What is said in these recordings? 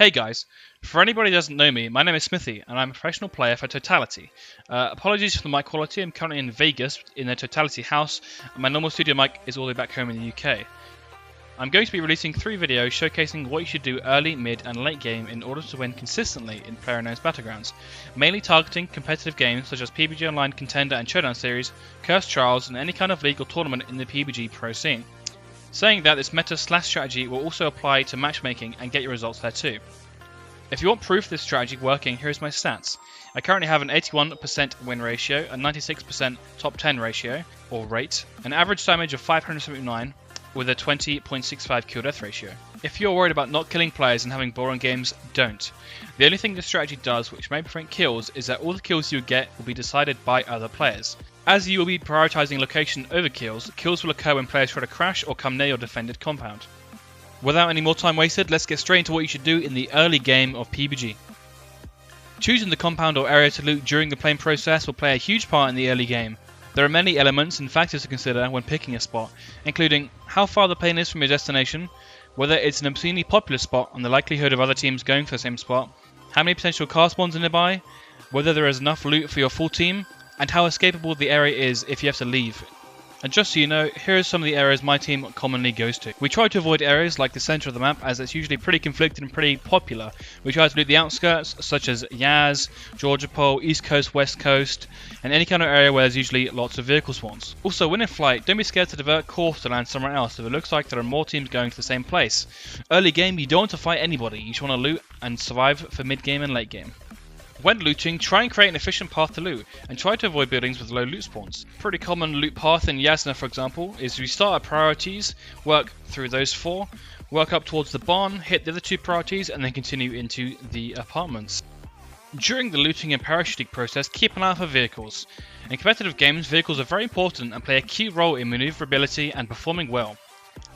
Hey guys, for anybody who doesn't know me, my name is Smithy and I'm a professional player for Totality. Apologies for the mic quality, I'm currently in Vegas in the Totality house and my normal studio mic is all the way back home in the UK. I'm going to be releasing 3 videos showcasing what you should do early, mid and late game in order to win consistently in PlayerUnknown's Battlegrounds, mainly targeting competitive games such as PUBG Online Contender and Showdown Series, Cursed Trials and any kind of league or tournament in the PUBG Pro scene. Saying that, this meta/strategy will also apply to matchmaking and get your results there too. If you want proof of this strategy working, here's my stats. I currently have an 81% win ratio, a 96% top 10 ratio, or rate, an average damage of 579, with a 20.65 kill death ratio. If you're worried about not killing players and having boring games, don't. The only thing this strategy does which may prevent kills is that all the kills you get will be decided by other players. As you will be prioritizing location over kills, kills will occur when players try to crash or come near your defended compound. Without any more time wasted, let's get straight into what you should do in the early game of PUBG. Choosing the compound or area to loot during the playing process will play a huge part in the early game. There are many elements and factors to consider when picking a spot, including how far the plane is from your destination, whether it's an obscenely popular spot and the likelihood of other teams going for the same spot, how many potential car spawns are nearby, whether there is enough loot for your full team, and how escapable the area is if you have to leave. And just so you know, here are some of the areas my team commonly goes to. We try to avoid areas like the centre of the map as it's usually pretty conflicted and pretty popular. We try to loot the outskirts such as Yaz, Georgia Pole, East Coast, West Coast, and any kind of area where there's usually lots of vehicle spawns. Also, when in flight, don't be scared to divert course to land somewhere else if it looks like there are more teams going to the same place. Early game, you don't want to fight anybody, you just want to loot and survive for mid game and late game. When looting, try and create an efficient path to loot, and try to avoid buildings with low loot spawns. Pretty common loot path in Yasna, for example, is we start at priorities, work through those 4, work up towards the barn, hit the other 2 priorities, and then continue into the apartments. During the looting and parachuting process, keep an eye out for vehicles. In competitive games, vehicles are very important and play a key role in maneuverability and performing well.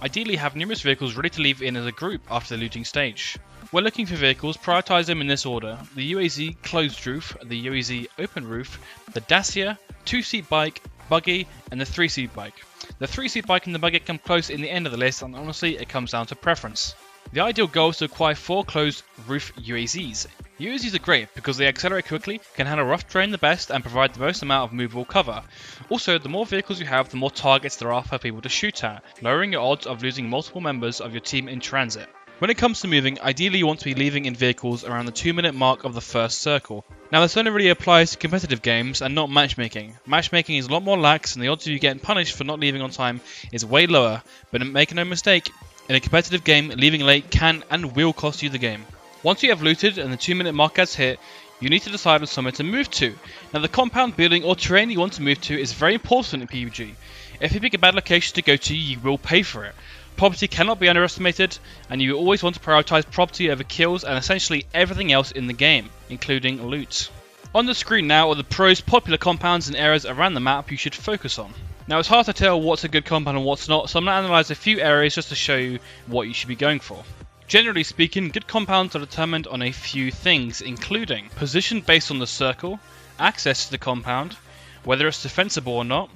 Ideally, have numerous vehicles ready to leave in as a group after the looting stage. When looking for vehicles, prioritise them in this order: the UAZ closed roof, the UAZ open roof, the Dacia, 2-seat bike, buggy, and the 3-seat bike. The 3-seat bike and the buggy come close in the end of the list, and honestly it comes down to preference. The ideal goal is to acquire 4 closed roof UAZs. UAZs are great because they accelerate quickly, can handle rough terrain the best, and provide the most amount of movable cover. Also, the more vehicles you have, the more targets there are for people to shoot at, lowering your odds of losing multiple members of your team in transit. When it comes to moving, ideally you want to be leaving in vehicles around the 2-minute mark of the first circle. Now this only really applies to competitive games and not matchmaking. Matchmaking is a lot more lax and the odds of you getting punished for not leaving on time is way lower, but make no mistake, in a competitive game, leaving late can and will cost you the game. Once you have looted and the 2-minute mark has hit, you need to decide on somewhere to move to. Now the compound, building or terrain you want to move to is very important in PUBG. If you pick a bad location to go to, you will pay for it. Property cannot be underestimated, and you always want to prioritise property over kills and essentially everything else in the game, including loot. On the screen now are the pros, popular compounds and areas around the map you should focus on. Now it's hard to tell what's a good compound and what's not, so I'm going to analyse a few areas just to show you what you should be going for. Generally speaking, good compounds are determined on a few things, including position based on the circle, access to the compound, whether it's defensible or not,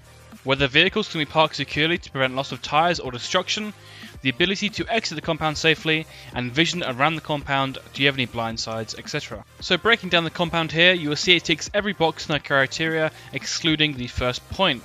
whether vehicles can be parked securely to prevent loss of tyres or destruction, the ability to exit the compound safely, and vision around the compound, do you have any blind sides, etc. So breaking down the compound here, you will see it ticks every box in the criteria, excluding the first point.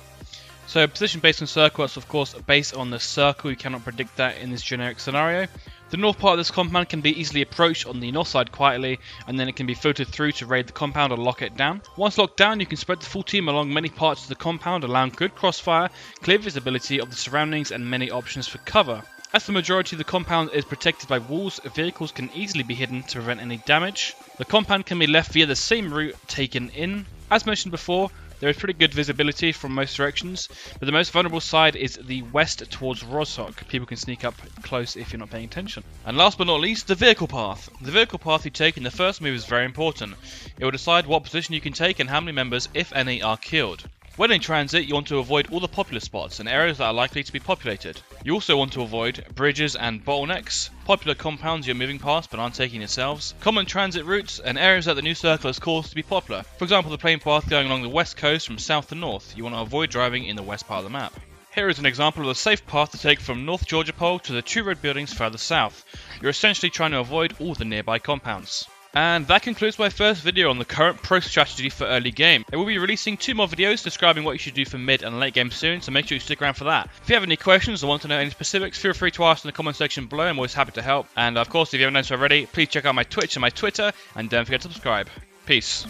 So position based on circle, that's of course based on the circle, you cannot predict that in this generic scenario. The north part of this compound can be easily approached on the north side quietly, and then it can be filtered through to raid the compound or lock it down. Once locked down, you can spread the full team along many parts of the compound, allowing good crossfire, clear visibility of the surroundings, and many options for cover. As the majority of the compound is protected by walls, vehicles can easily be hidden to prevent any damage. The compound can be left via the same route taken in. As mentioned before, there is pretty good visibility from most directions, but the most vulnerable side is the west towards Rosok. People can sneak up close if you're not paying attention. And last but not least, the vehicle path. The vehicle path you take in the first move is very important. It will decide what position you can take and how many members, if any, are killed. When in transit, you want to avoid all the popular spots and areas that are likely to be populated. You also want to avoid bridges and bottlenecks, popular compounds you're moving past but aren't taking yourselves, common transit routes, and areas that the new circle has caused to be popular. For example, the plane path going along the west coast from south to north. You want to avoid driving in the west part of the map. Here is an example of a safe path to take from North Georgia Pole to the two road buildings further south. You're essentially trying to avoid all the nearby compounds. And that concludes my first video on the current pro strategy for early game. I will be releasing 2 more videos describing what you should do for mid and late game soon, so make sure you stick around for that. If you have any questions or want to know any specifics, feel free to ask in the comment section below. I'm always happy to help. And of course, if you haven't done so already, please check out my Twitch and my Twitter, and don't forget to subscribe. Peace.